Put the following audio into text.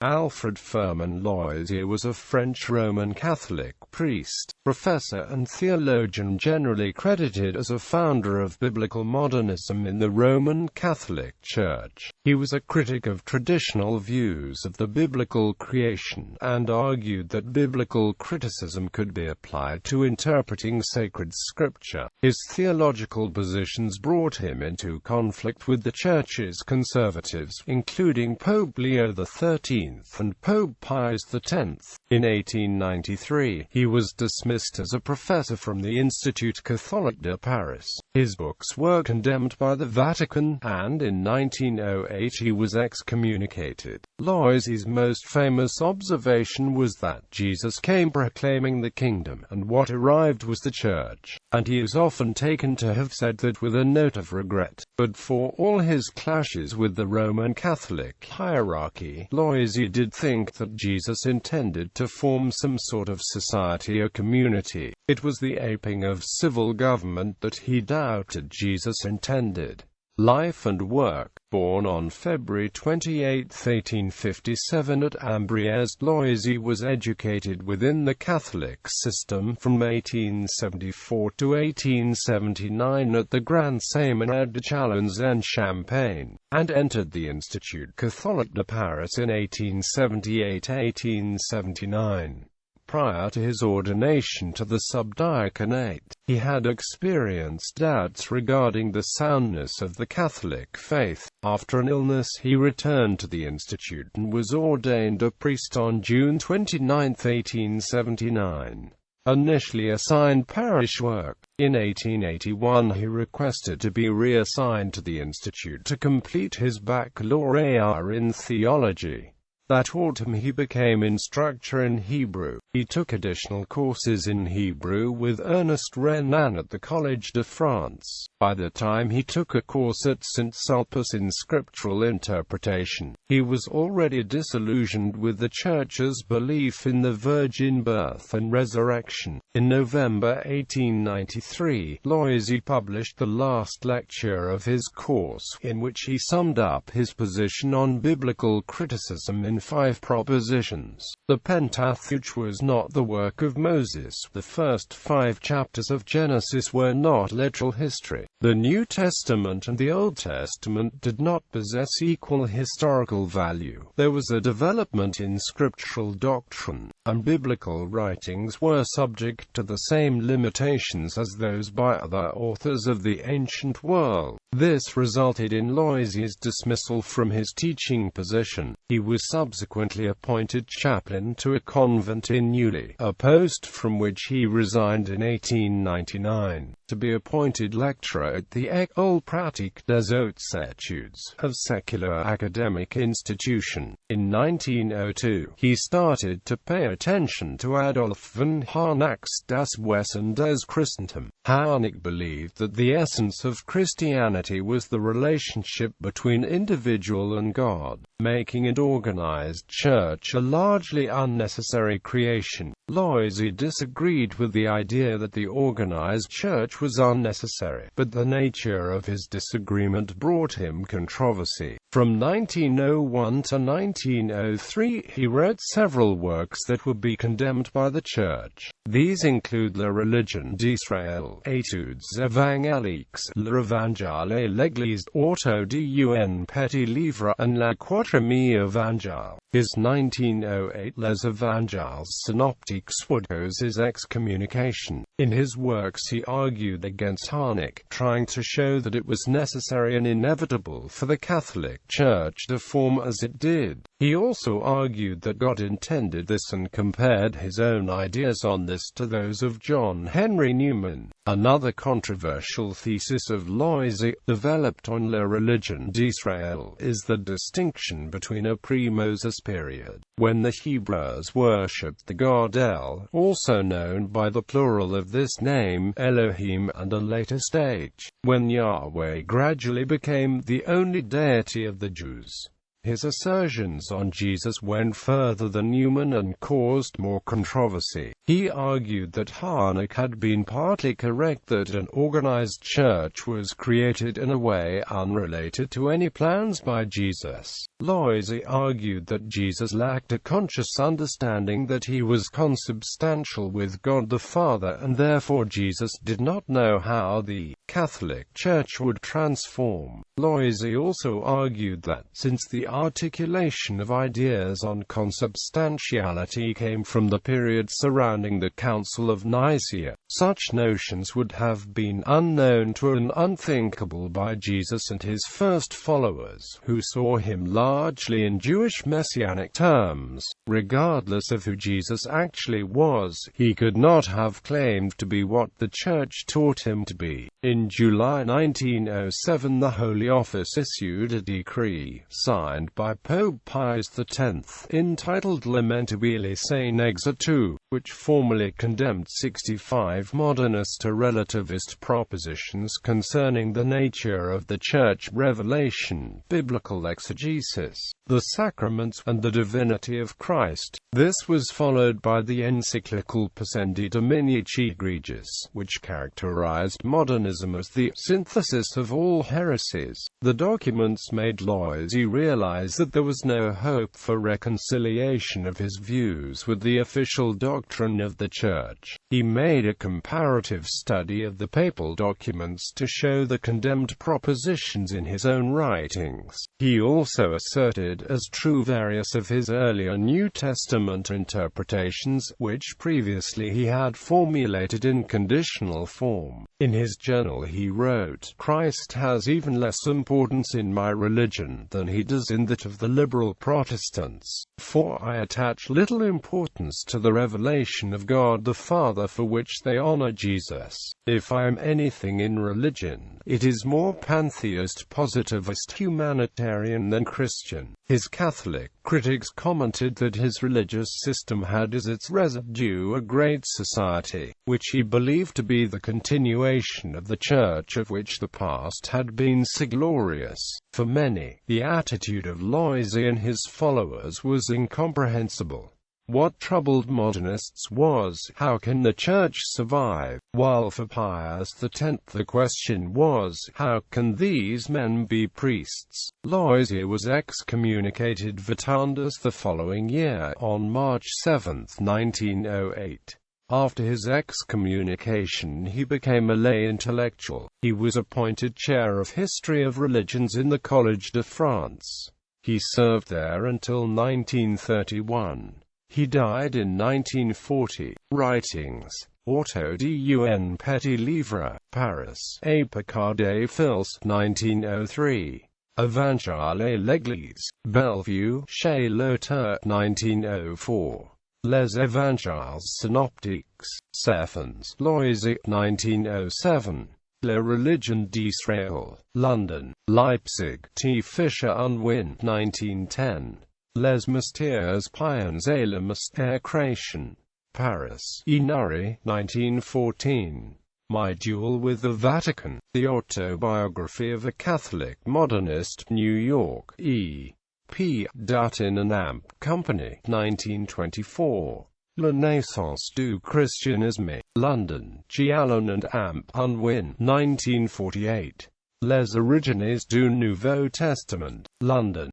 Alfred Firmin Loisy was a French Roman Catholic priest, professor and theologian generally credited as a founder of Biblical Modernism in the Roman Catholic Church. He was a critic of traditional views of the biblical creation, and argued that biblical criticism could be applied to interpreting sacred scripture. His theological positions brought him into conflict with the Church's conservatives, including Pope Leo XIII and Pope Pius X. In 1893, he was dismissed as a professor from the Institut Catholique de Paris. His books were condemned by the Vatican, and in 1908 he was excommunicated. Loisy's most famous observation was that Jesus came proclaiming the kingdom, and what arrived was the Church, and he is often taken to have said that with a note of regret. But for all his clashes with the Roman Catholic hierarchy, Loisy did think that Jesus intended to form some sort of society or community. It was the aping of civil government that he doubted Jesus intended. Life and work. Born on February 28, 1857 at Ambriez, Loisy was educated within the Catholic system from 1874 to 1879 at the Grand Séminaire de Chalons en Champagne, and entered the Institut Catholique de Paris in 1878-1879. Prior to his ordination to the subdiaconate, he had experienced doubts regarding the soundness of the Catholic faith. After an illness, he returned to the Institute and was ordained a priest on June 29, 1879. Initially assigned parish work, in 1881 he requested to be reassigned to the Institute to complete his baccalaureate in theology. That autumn he became instructor in Hebrew. He took additional courses in Hebrew with Ernest Renan at the Collège de France. By the time he took a course at St. Sulpice in scriptural interpretation, he was already disillusioned with the Church's belief in the virgin birth and resurrection. In November 1893, Loisy published the last lecture of his course, in which he summed up his position on biblical criticism in 5 propositions. The Pentateuch was not the work of Moses. The first 5 chapters of Genesis were not literal history. The New Testament and the Old Testament did not possess equal historical value. There was a development in scriptural doctrine, and biblical writings were subject to the same limitations as those by other authors of the ancient world. This resulted in Loisy's dismissal from his teaching position. He was subsequently appointed chaplain to a convent in Neuilly, a post from which he resigned in 1899, to be appointed lecturer at the École pratique des hautes études, a secular academic institution. In 1902, he started to pay attention to Adolf von Harnack's Das Wesen des Christentum. Harnack believed that the essence of Christianity was the relationship between individual and God, making an organized church a largely unnecessary creation. Loisy disagreed with the idea that the organized church was unnecessary, but the nature of his disagreement brought him controversy. From 1901 to 1903, he wrote several works that would be condemned by the Church. These include La religion d'Israël, Études évangéliques, l'Évangile et l'Église, Auto d'un petit livre, and La Quatrème Évangile. His 1908 Les Évangiles Synoptiques would cause his excommunication. In his works he argued against Harnack, trying to show that it was necessary and inevitable for the Catholic Church to form as it did. He also argued that God intended this and compared his own ideas on this to those of John Henry Newman. Another controversial thesis of Loisy, developed on La religion d'Israël, is the distinction between a pre-Moses period, when the Hebrews worshipped the god El, also known by the plural of this name, Elohim, and a later stage, when Yahweh gradually became the only deity of the Jews. His assertions on Jesus went further than Newman and caused more controversy. He argued that Harnack had been partly correct that an organized church was created in a way unrelated to any plans by Jesus. Loisy argued that Jesus lacked a conscious understanding that he was consubstantial with God the Father, and therefore Jesus did not know how the Catholic Church would transform. Loisy also argued that, since the articulation of ideas on consubstantiality came from the period surrounding the Council of Nicaea, such notions would have been unknown to and unthinkable by Jesus and his first followers, who saw him largely in Jewish messianic terms. Regardless of who Jesus actually was, he could not have claimed to be what the Church taught him to be. In July 1907, the Holy Office issued a decree, signed by Pope Pius X, entitled Lamentabili Sane Exitu, which formally condemned 65 modernist or relativist propositions concerning the nature of the Church revelation, biblical exegesis, the sacraments, and the divinity of Christ. This was followed by the encyclical Pascendi Dominici Egregius, which characterized modernism as the synthesis of all heresies. The documents made Loisy realize that there was no hope for reconciliation of his views with the official doctrine of the Church. He made a comparative study of the papal documents to show the condemned propositions in his own writings. He also asserted as true various of his earlier New Testament interpretations, which previously he had formulated in conditional form. In his journal he wrote, "Christ has even less importance in my religion than he does in that of the liberal Protestants, for I attach little importance to the revelation of God the Father, for which they honor Jesus. If I am anything in religion, it is more pantheist, positivist, humanitarian than Christian." His Catholic critics commented that his religious system had as its residue a great society, which he believed to be the continuation of the Church of which the past had been so glorious. For many, the attitude of Loisy and his followers was incomprehensible. What troubled modernists was, how can the Church survive? While for Pius X the question was, how can these men be priests? Loisy was excommunicated Vitandus the following year, on March 7, 1908. After his excommunication he became a lay intellectual. He was appointed chair of History of Religions in the Collège de France. He served there until 1931. He died in 1940. Writings: Auto d'un Petit Livre, Paris, Époque des Fils, 1903. Évangile et l'Église, Bellevue, chez l'auteur, 1904. Les Évangiles Synoptiques, Cephens, Loisy, 1907. La Religion d'Israël, London, Leipzig, T. Fisher Unwin, 1910. Les Mystères Païens et le Mystère Chrétien, Paris, Inari, 1914. My Duel with the Vatican, The Autobiography of a Catholic Modernist, New York, E. P. Dutton and Amp Company, 1924. La Naissance du Christianisme, London, G. Allen and Amp Unwin, 1948. Les Origines du Nouveau Testament, London,